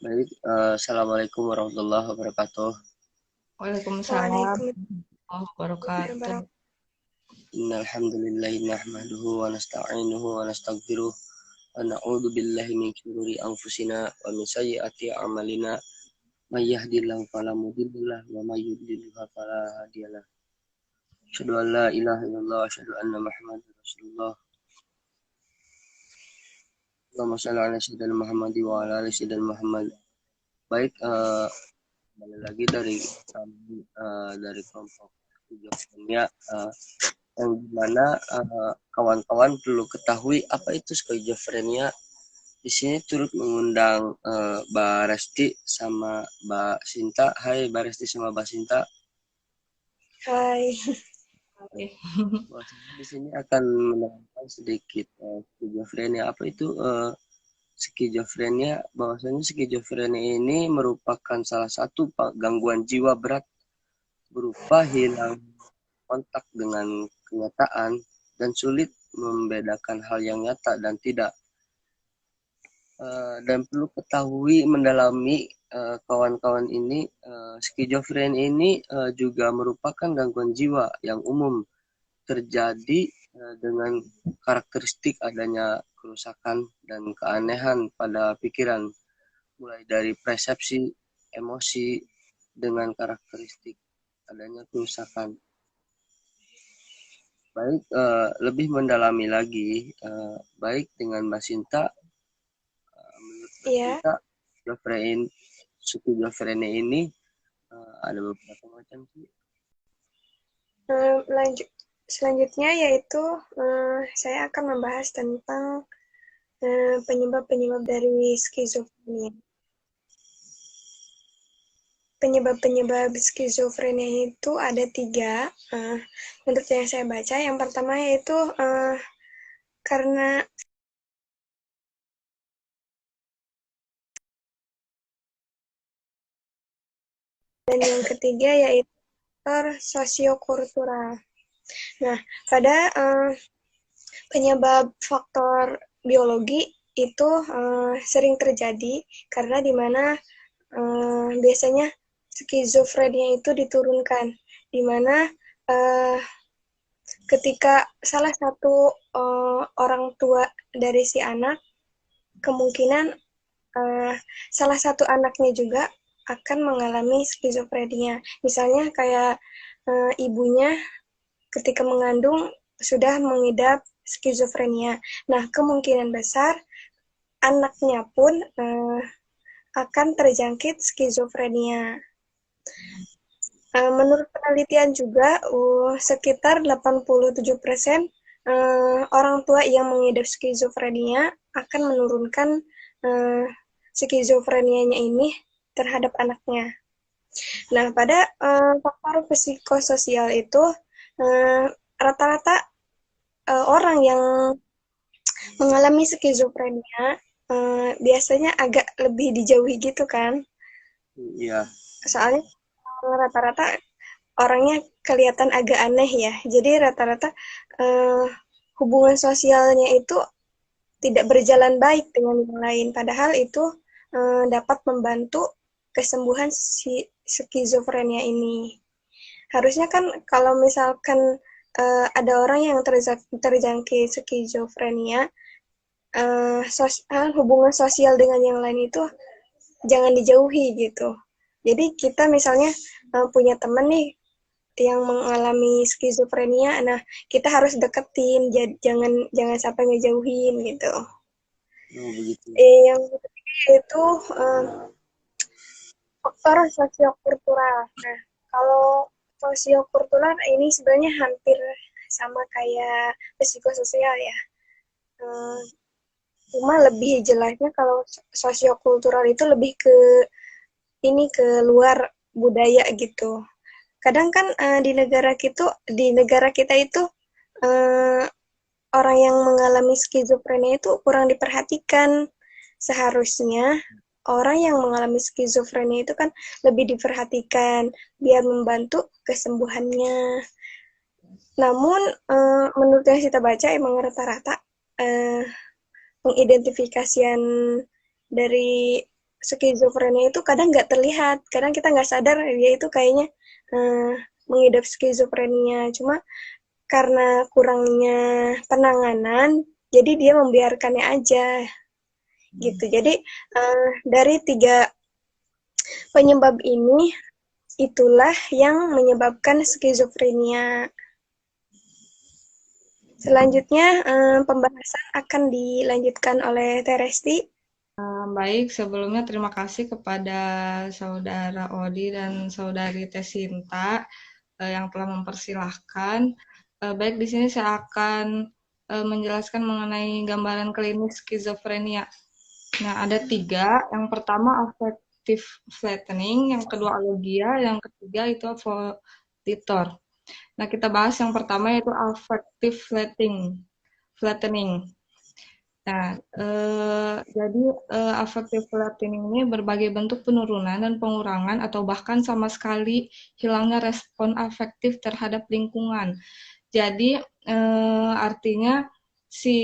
Baik, Assalamualaikum warahmatullahi wabarakatuh. Waalaikumsalam Waalaikumsalam warahmatullahi wabarakatuh. warahmatullahi Innal hamdalillah nahmaduhu wa nasta'inuhu wa nastaghfiruh wa na'udzu billahi min shururi anfusina wa min sayyiati a'malina. May yahdihillahu fala mudilla lahu wa may yudlil fala hadiyalah. Asyhadu an la ilaha illallah wa asyhadu anna Muhammadar Rasulullah. Allahumma shalli ala sayyidina Muhammad wa ala ali sayyidina Muhammad. Baik, kembali lagi dari kami dari kelompok Skizofrenia, yang dimana kawan-kawan perlu ketahui apa itu skizofrenia. Di sini turut mengundang Mbak Resti sama Mbak Sinta. Hai Mbak Resti sama Mbak Sinta. Hai. Oke. Di sini akan menerangkan sedikit skizofrenia. Apa itu skizofrenia? Bahwasanya skizofrenia ini merupakan salah satu gangguan jiwa berat berupa hilang kontak dengan kenyataan dan sulit membedakan hal yang nyata dan tidak. Dan perlu ketahui mendalami kawan-kawan ini, skizofrenia ini juga merupakan gangguan jiwa yang umum terjadi dengan karakteristik adanya kerusakan dan keanehan pada pikiran, mulai dari persepsi, emosi dengan karakteristik adanya kerusakan. Baik, lebih mendalami lagi, baik dengan Mbak Sinta. Menurut Mbak Iya, Sinta, skizofrenia ini ada beberapa macam sih. lanjut. Selanjutnya yaitu saya akan membahas tentang penyebab-penyebab dari skizofrenia. Penyebab-penyebab skizofrenia itu ada 3. Menurut yang saya baca, yang pertama yaitu karena, dan yang ketiga yaitu faktor sosiokultural. Nah, pada penyebab faktor biologi itu sering terjadi karena di mana biasanya skizofrenia itu diturunkan, di mana ketika salah satu orang tua dari si anak, kemungkinan salah satu anaknya juga akan mengalami skizofrenia. Misalnya kayak ibunya ketika mengandung sudah mengidap skizofrenia. Nah, kemungkinan besar anaknya pun akan terjangkit skizofrenia. Menurut penelitian juga, sekitar 87% orang tua yang mengidap skizofrenia akan menurunkan skizofrenianya ini terhadap anaknya. Nah, pada faktor psikososial itu rata-rata orang yang mengalami skizofrenia biasanya agak lebih dijauhi gitu kan. Iya. Soalnya rata-rata orangnya kelihatan agak aneh ya. Jadi rata-rata hubungan sosialnya itu tidak berjalan baik dengan yang lain. Padahal itu dapat membantu kesembuhan si skizofrenia ini. Harusnya kan kalau misalkan ada orang yang terjangkit skizofrenia, hubungan sosial dengan yang lain itu jangan dijauhi gitu. Jadi kita misalnya punya teman nih yang mengalami skizofrenia, nah kita harus deketin, jangan jangan sampai ngejauhin gitu. Oh, begitu. Yang ketiga itu faktor sosiokultural. Nah, kalau sosiokultural ini sebenarnya hampir sama kayak psikososial ya. Cuma lebih jelasnya kalau sosiokultural itu lebih ke ini, ke luar budaya gitu. Kadang kan di negara kita itu uh, orang yang mengalami skizofrenia itu kurang diperhatikan. Seharusnya orang yang mengalami skizofrenia itu kan lebih diperhatikan biar membantu kesembuhannya. Namun menurut yang kita baca emang rata-rata pengidentifikasian dari skizofrenia itu kadang nggak terlihat, kadang kita nggak sadar dia itu kayaknya mengidap skizofrenia. Cuma karena kurangnya penanganan, jadi dia membiarkannya aja gitu. Jadi dari 3 penyebab ini, itulah yang menyebabkan skizofrenia. Selanjutnya pembahasan akan dilanjutkan oleh Teresti. Baik, sebelumnya terima kasih kepada Saudara Odi dan Saudari Tesinta yang telah mempersilahkan. Baik, di sini saya akan menjelaskan mengenai gambaran klinis skizofrenia. Nah, ada 3. Yang pertama affective flattening, yang kedua alogia, yang ketiga itu volitor. Nah, kita bahas yang pertama yaitu affective flattening. Nah, jadi affective flattening ini berbagai bentuk penurunan dan pengurangan atau bahkan sama sekali hilangnya respon afektif terhadap lingkungan. Jadi artinya si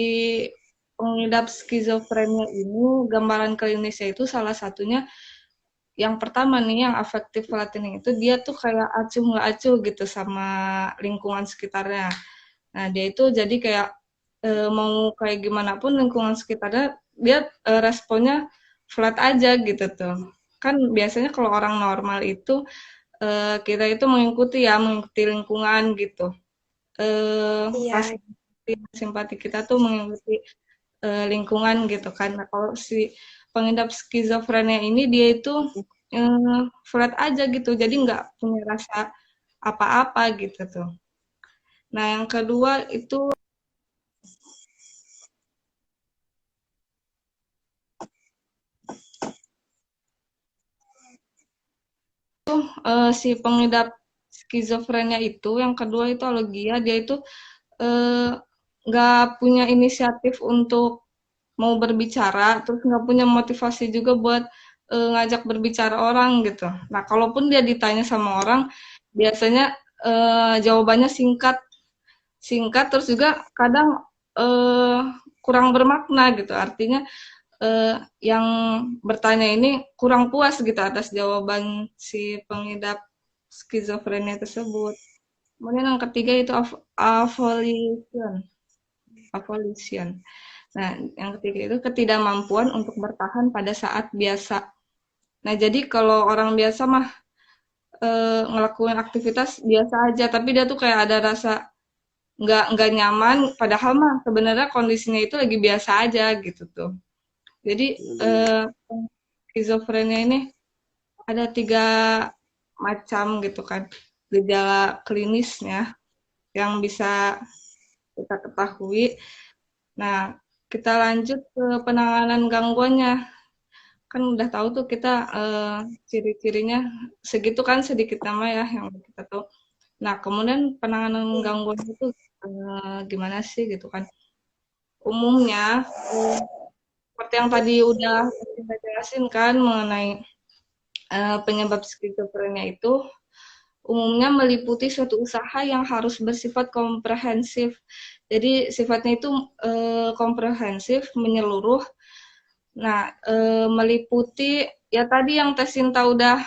pengidap skizofrenia ini gambaran klinisnya itu salah satunya yang pertama nih yang affective flattening itu dia tuh kayak acuh nggak acuh gitu sama lingkungan sekitarnya. Nah dia itu jadi kayak mau kayak gimana pun lingkungan sekitarnya dia responnya flat aja gitu tuh. Kan biasanya kalau orang normal itu kita itu mengikuti lingkungan gitu. Iya, Rasa simpati kita tuh mengikuti lingkungan gitu kan. Nah, kalau si pengidap skizofrenia ini dia itu flat aja gitu, jadi nggak punya rasa apa-apa gitu tuh. Nah, yang kedua itu si pengidap skizofrenia itu, yang kedua itu alogia, dia itu eh, nggak punya inisiatif untuk mau berbicara, terus nggak punya motivasi juga buat ngajak berbicara orang gitu. Nah, kalaupun dia ditanya sama orang, biasanya jawabannya singkat, singkat, terus juga kadang eh, kurang bermakna gitu. Artinya yang bertanya ini kurang puas gitu atas jawaban si pengidap skizofrenia tersebut. Kemudian yang ketiga itu avolition. Avolition. Nah, yang ketiga itu ketidakmampuan untuk bertahan pada saat biasa. Nah, jadi kalau orang biasa mah ngelakuin aktivitas biasa aja, tapi dia tuh kayak ada rasa nggak nyaman, padahal mah sebenarnya kondisinya itu lagi biasa aja gitu tuh. Jadi skizofrenia ini ada 3 macam gitu kan gejala klinisnya yang bisa kita ketahui. Nah, kita lanjut ke penanganan gangguannya. Kan udah tahu tuh kita ciri-cirinya segitu kan sedikit nama ya yang kita tahu. Nah, kemudian penanganan gangguan itu gimana sih gitu kan? Umumnya seperti yang tadi udah kita jelasin kan mengenai penyebab skizofrenia itu umumnya meliputi suatu usaha yang harus bersifat komprehensif. Jadi sifatnya itu komprehensif, menyeluruh. Nah, meliputi ya tadi yang Tesinta udah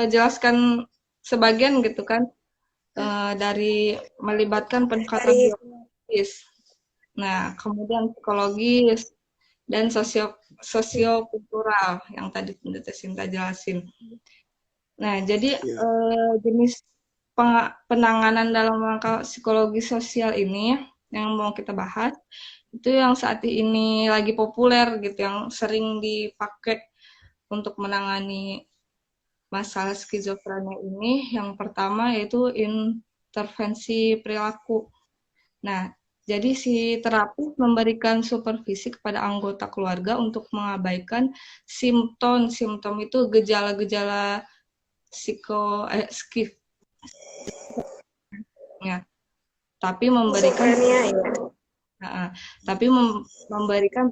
jelaskan sebagian gitu kan dari melibatkan pendekatan dari biologis. Nah, kemudian psikologis dan sosiokultural yang tadi Tesinta jelasin. Nah, jadi Ya. jenis penanganan dalam rangka psikologi sosial ini yang mau kita bahas itu yang saat ini lagi populer gitu, yang sering dipakai untuk menangani masalah skizofrenia ini. Yang pertama yaitu intervensi perilaku. Nah, jadi si terapis memberikan supervisi kepada anggota keluarga untuk mengabaikan simptom itu gejala-gejala skif ya, tapi memberikan skizofrenia ya. tapi memberikan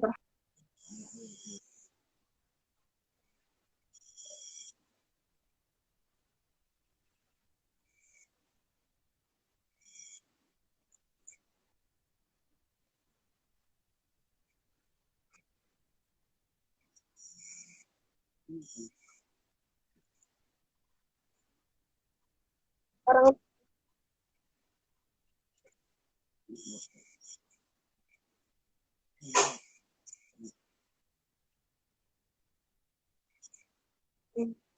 Orang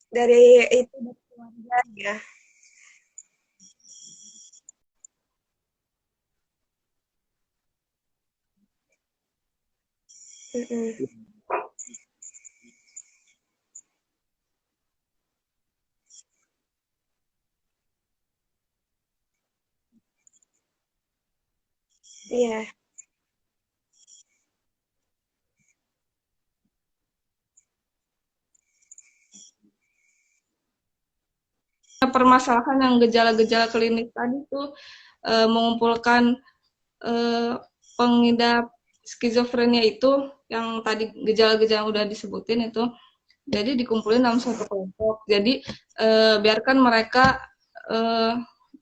dari itu dari keluarga ya. Mm-mm. Iya, Permasalahan yang gejala-gejala klinis tadi tuh mengumpulkan eh, pengidap skizofrenia itu yang tadi gejala-gejala udah disebutin itu, jadi dikumpulin dalam satu kelompok. Jadi biarkan mereka eh,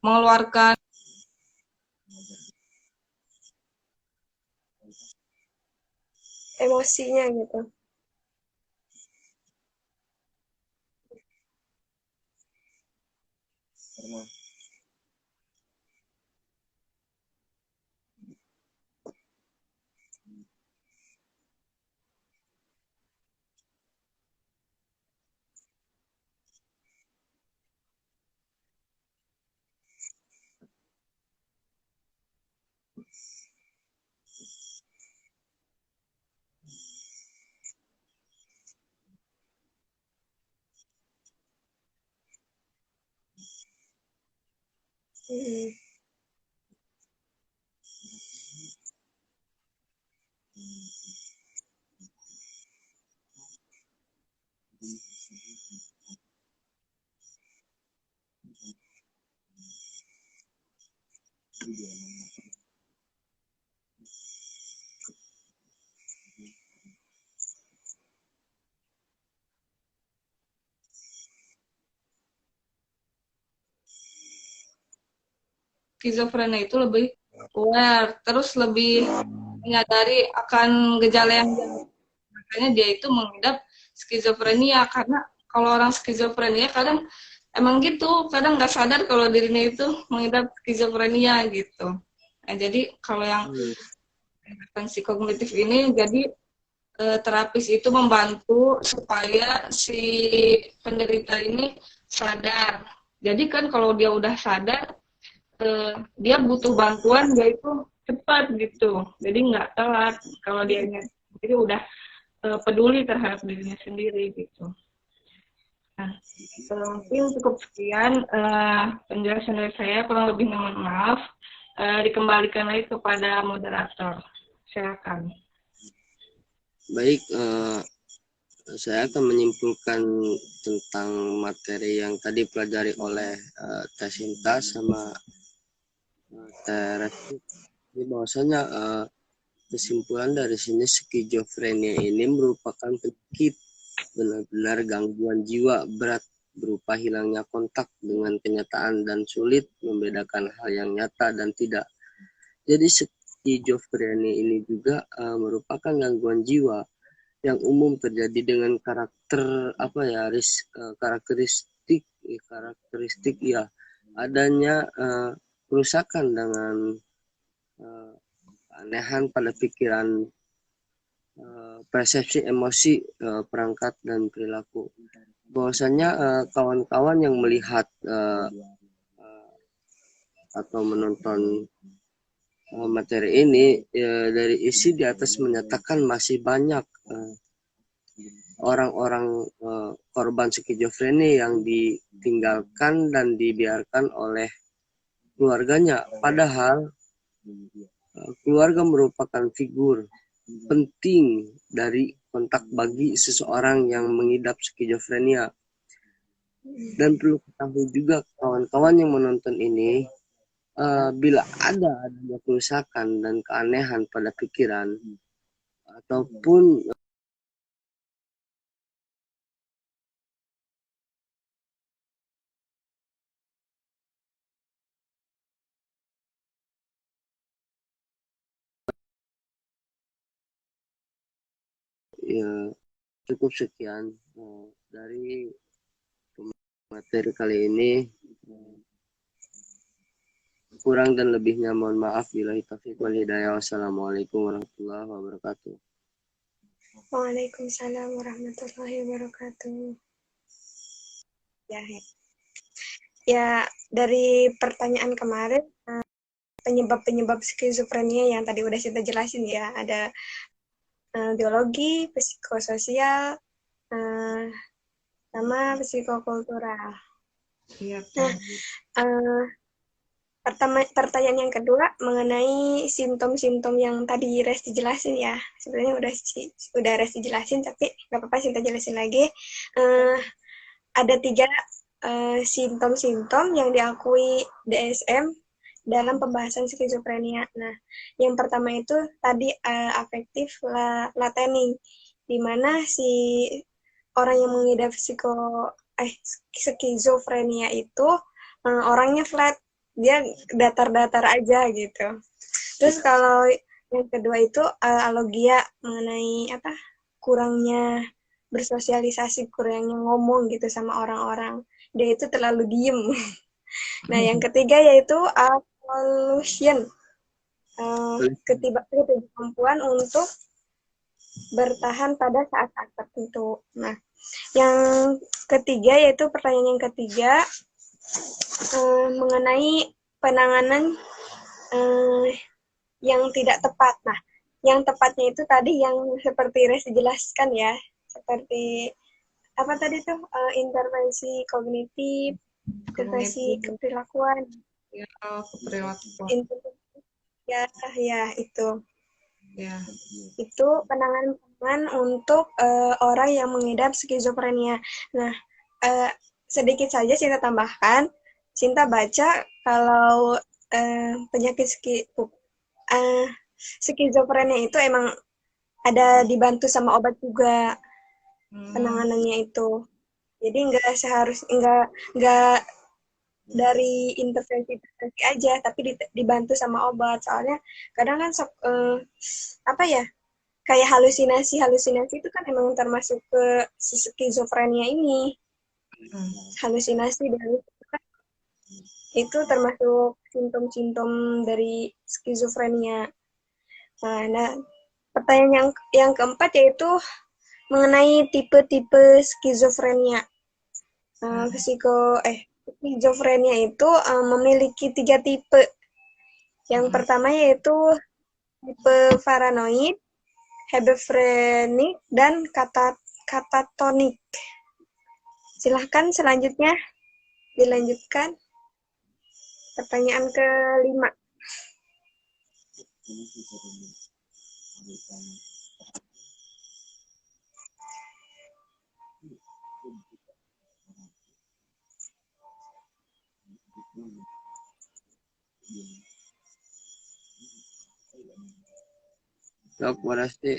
mengeluarkan emosinya gitu. Mm-mm. skizofrenia itu lebih aware, terus lebih menyadari akan gejala yang dia, makanya dia itu mengidap skizofrenia. Karena kalau orang skizofrenia kadang emang gitu, kadang nggak sadar kalau dirinya itu mengidap skizofrenia gitu. Nah, jadi kalau yang intervensi kognitif ini, jadi terapis itu membantu supaya si penderita ini sadar. Jadi kan kalau dia udah sadar, dia butuh bantuan, dia itu cepat gitu. Jadi nggak telat kalau dia jadi udah peduli terhadap dirinya sendiri gitu. Nah, mungkin cukup sekian penjelasan dari saya, kurang lebih mohon maaf. Dikembalikan lagi kepada moderator. Silakan. Baik, saya akan menyimpulkan tentang materi yang tadi pelajari oleh Teh Sinta sama Teh Resti. Jadi bahwasanya kesimpulan dari sini skizofrenia ini merupakan penyakit benar-benar gangguan jiwa berat berupa hilangnya kontak dengan kenyataan dan sulit membedakan hal yang nyata dan tidak. Jadi skizofrenia ini juga merupakan gangguan jiwa yang umum terjadi dengan karakteristik ya adanya kerusakan dengan keanehan pada pikiran, persepsi, emosi, perangkat dan perilaku. Bahwasanya kawan-kawan yang melihat atau menonton materi ini dari isi di atas menyatakan masih banyak orang-orang korban skizofrenia yang ditinggalkan dan dibiarkan oleh keluarganya. Padahal keluarga merupakan figur penting dari kontak bagi seseorang yang mengidap skizofrenia. Dan perlu ketahui juga kawan-kawan yang menonton ini, bila adanya kerusakan dan keanehan pada pikiran ataupun ya, cukup sekian dari materi kali ini. Kurang dan lebihnya mohon maaf. Billahi taufiq wal hidayah. Wassalamualaikum warahmatullahi wabarakatuh. Waalaikumsalam warahmatullahi wabarakatuh. Ya, dari pertanyaan kemarin, penyebab-penyebab skizofrenia yang tadi udah kita jelasin ya, ada biologi, psikososial, sama psikokultural. Iya. Nah, pertanyaan yang kedua mengenai simptom-simptom yang tadi Resti jelasin ya. Sebenarnya udah Resti jelasin, tapi nggak apa-apa Sinta jelasin lagi. Ada 3 simptom-simptom yang diakui DSM dalam pembahasan skizofrenia. Nah, yang pertama itu tadi afektif latening, di mana si orang yang mengidap skizofrenia itu orangnya flat, dia datar-datar aja gitu. Terus kalau yang kedua itu alogia, mengenai kurangnya bersosialisasi, kurangnya ngomong gitu sama orang-orang, dia itu terlalu diem. Nah, yang ketiga yaitu pollution, ketidakmampuan untuk bertahan pada saat-saat tertentu. Nah, yang ketiga yaitu pertanyaan yang ketiga mengenai penanganan yang tidak tepat. Nah, yang tepatnya itu tadi yang seperti Res jelaskan ya, seperti apa tadi tuh, intervensi kognitif, intervensi keperilakuan, ya, keperilakuan. Ya itu. Ya. Itu penanganan untuk orang yang mengidap skizofrenia. Nah, sedikit saja Sinta tambahkan. Sinta baca kalau penyakit skizofrenia itu emang ada dibantu sama obat juga penanganannya itu. Jadi nggak dari intervensi aja, tapi dibantu sama obat. Soalnya kadang kan kayak halusinasi itu kan emang termasuk ke skizofrenia ini. Halusinasi dan itu termasuk simptom-simptom dari skizofrenia. Nah, pertanyaan yang keempat yaitu mengenai tipe-tipe skizofrenia. Skizofrenia itu memiliki 3 tipe. Yang pertama yaitu tipe paranoid, hebefrenik, dan katatonik. Silahkan selanjutnya dilanjutkan. Pertanyaan ke-5. Sok Warasti.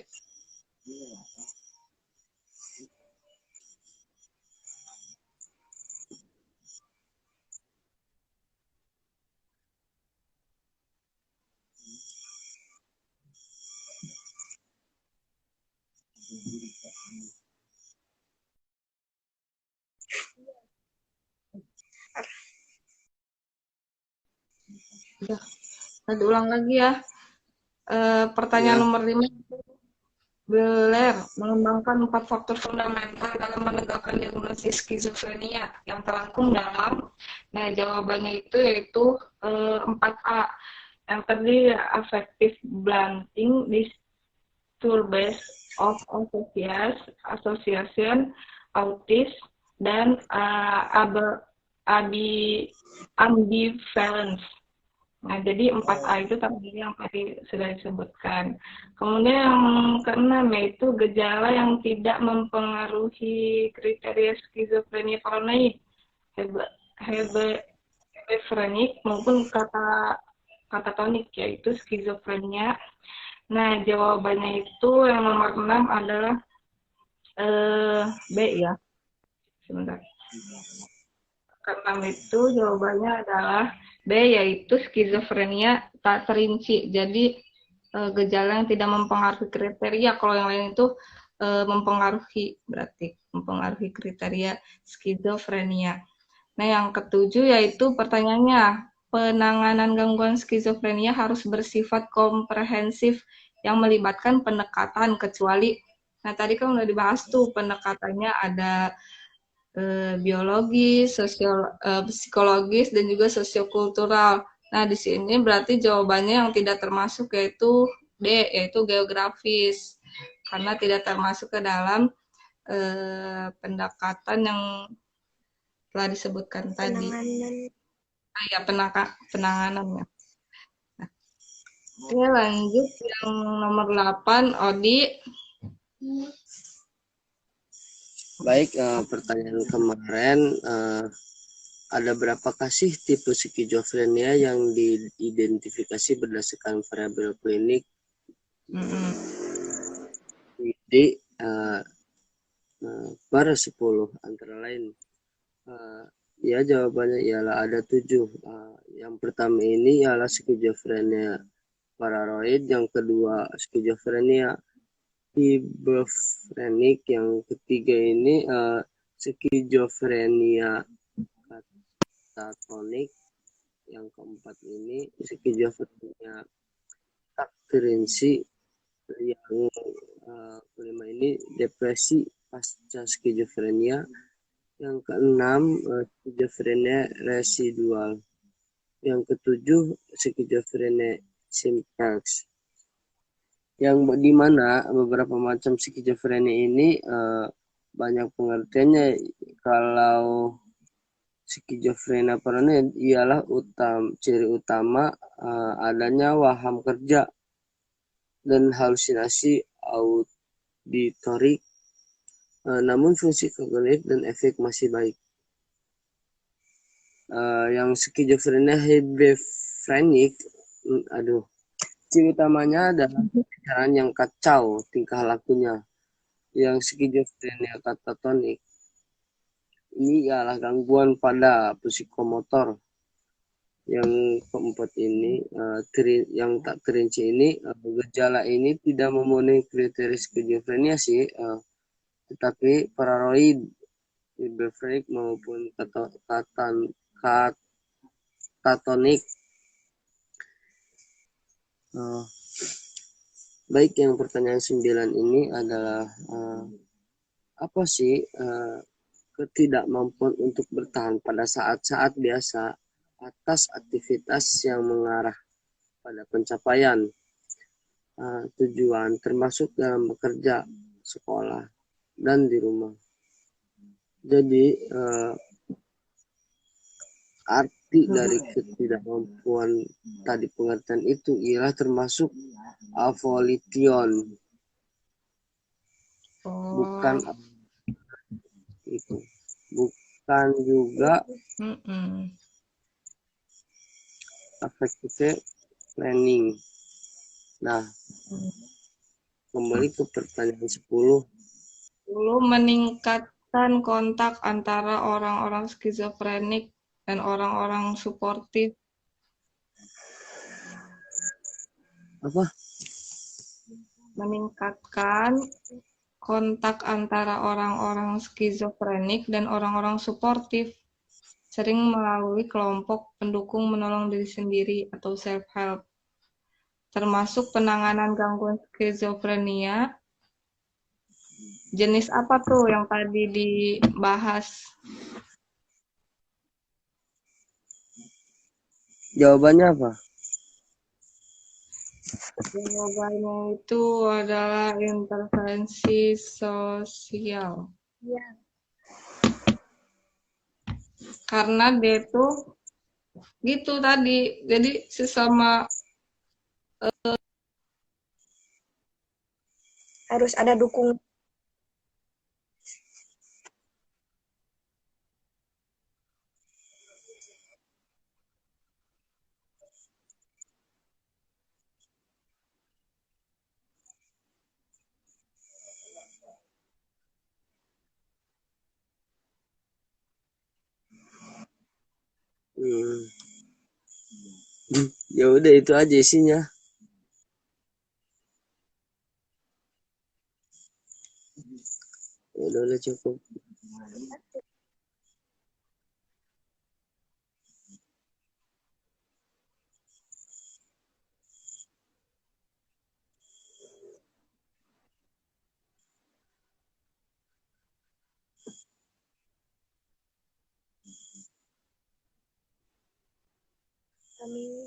Ulang lagi ya. Pertanyaan nomor 5. Beler mengembangkan 4 faktor fundamental dalam menegakkan diagnosis skizofrenia yang terangkum dalam. Nah, jawabannya itu yaitu 4A. Yang terdiri affective blunting, disturbance of association, autism, dan ambivalence. Nah, jadi 4A itu tadi yang tadi sudah disebutkan. Kemudian yang ke-6 yaitu gejala yang tidak mempengaruhi kriteria skizofrenia paranoid, hebefrenik maupun katatonik, yaitu skizofrenia. Nah, jawabannya itu yang nomor 6 adalah B ya. Sebentar. Ke-6 itu jawabannya adalah B, yaitu skizofrenia tak terinci. Jadi gejala yang tidak mempengaruhi kriteria. Kalau yang lain itu mempengaruhi kriteria skizofrenia. Nah, yang ketujuh yaitu pertanyaannya, penanganan gangguan skizofrenia harus bersifat komprehensif yang melibatkan pendekatan kecuali, nah tadi kan udah dibahas tuh pendekatannya ada biologis, psikologis, dan juga sosiokultural. Nah, di sini berarti jawabannya yang tidak termasuk yaitu D, yaitu geografis, karena tidak termasuk ke dalam pendekatan yang telah disebutkan tadi. Ya, penanganannya. Nah, oke, lanjut yang nomor 8, Odi. Baik, pertanyaan kemarin, ada berapakah sih tipe skizofrenia yang diidentifikasi berdasarkan variabel klinik? Jadi, per 10 antara lain. Ya, jawabannya ialah ada 7. Yang pertama ini ialah skizofrenia paranoid, yang kedua skizofrenia schizofrenik, yang ketiga ini skizofrenia katatonik, yang keempat ini skizofrenia taktirensi, yang kelima ini depresi pasca skizofrenia, yang keenam skizofrenia residual, yang ketujuh skizofrenia simplex, yang di mana beberapa macam skizofrenia ini banyak pengertiannya. Kalau skizofrenia paranoid ialah ciri utama adanya waham kerja dan halusinasi auditorik, namun fungsi kognitif dan efek masih baik. Yang skizofrenia hebefrenik, ciri utamanya adalah pikiran yang kacau tingkah lakunya. Yang skizofrenia katatonik ini ialah gangguan pada psikomotor. Yang keempat ini, yang tak terinci ini, gejala ini tidak memenuhi kriteria skizofrenia sih, tetapi paranoid, hebefrenik maupun katatonik. Baik, yang pertanyaan 9 ini adalah apa sih ketidakmampuan untuk bertahan pada saat-saat biasa atas aktivitas yang mengarah pada pencapaian tujuan, termasuk dalam bekerja, sekolah, dan di rumah. Jadi arti dari ketidakmampuan tadi pengertian itu ialah termasuk avolition, bukan itu, bukan juga affective planning. Nah, kembali ke pertanyaan 10. Meningkatkan kontak antara orang-orang skizofrenik dan orang-orang suportif. Apa? Meningkatkan kontak antara orang-orang skizofrenik dan orang-orang suportif, sering melalui kelompok pendukung menolong diri sendiri atau self-help, termasuk penanganan gangguan skizofrenia. Jenis apa tuh yang tadi dibahas? Jawabannya apa? Jawabannya itu adalah intervensi sosial. Ya. Karena dia tuh gitu tadi, jadi sesama harus ada dukungan. Ya udah, itu aja isinya. dulu cukup. Amin.